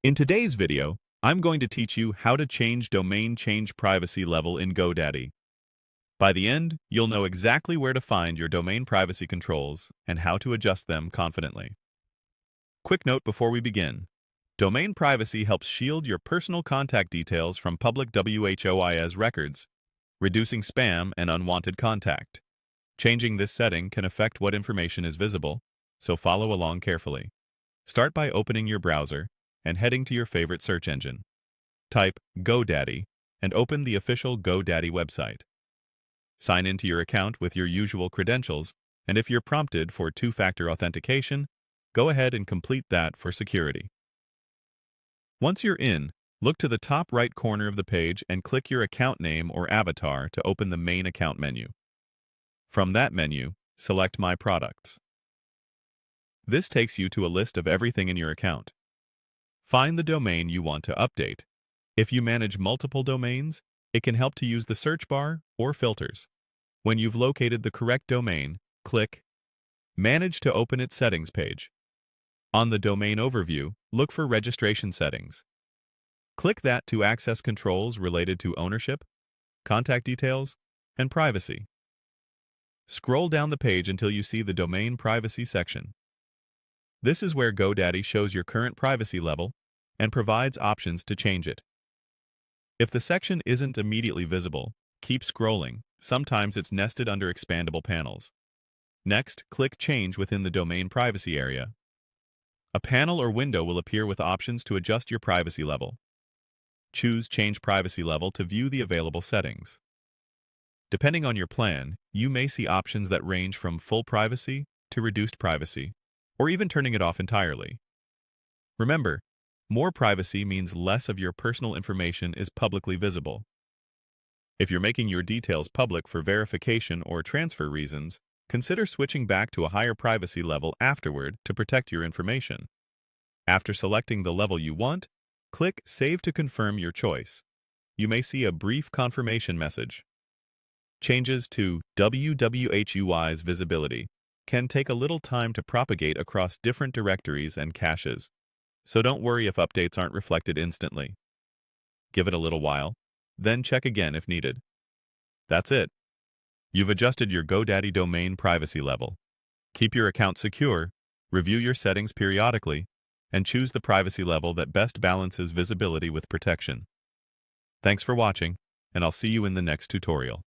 In today's video, I'm going to teach you how to change domain change privacy level in GoDaddy. By the end, you'll know exactly where to find your domain privacy controls and how to adjust them confidently. Quick note before we begin. Domain privacy helps shield your personal contact details from public WHOIS records, reducing spam and unwanted contact. Changing this setting can affect what information is visible, so follow along carefully. Start by opening your browser and heading to your favorite search engine. Type GoDaddy and open the official GoDaddy website. Sign into your account with your usual credentials, and if you're prompted for two-factor authentication, go ahead and complete that for security. Once you're in, look to the top right corner of the page and click your account name or avatar to open the main account menu. From that menu, select My Products. This takes you to a list of everything in your account. Find the domain you want to update. If you manage multiple domains, it can help to use the search bar or filters. When you've located the correct domain, click Manage to open its settings page. On the domain overview, look for registration settings. Click that to access controls related to ownership, contact details, and privacy. Scroll down the page until you see the domain privacy section. This is where GoDaddy shows your current privacy level and provides options to change it. If the section isn't immediately visible, keep scrolling. Sometimes it's nested under expandable panels. Next, click Change within the domain privacy area. A panel or window will appear with options to adjust your privacy level. Choose Change Privacy Level to view the available settings. Depending on your plan, you may see options that range from full privacy to reduced privacy, or even turning it off entirely. Remember, more privacy means less of your personal information is publicly visible. If you're making your details public for verification or transfer reasons, consider switching back to a higher privacy level afterward to protect your information. After selecting the level you want, click Save to confirm your choice. You may see a brief confirmation message. Changes to WWHUI's visibility can take a little time to propagate across different directories and caches, so don't worry if updates aren't reflected instantly. Give it a little while, then check again if needed. That's it. You've adjusted your GoDaddy domain privacy level. Keep your account secure, review your settings periodically, and choose the privacy level that best balances visibility with protection. Thanks for watching, and I'll see you in the next tutorial.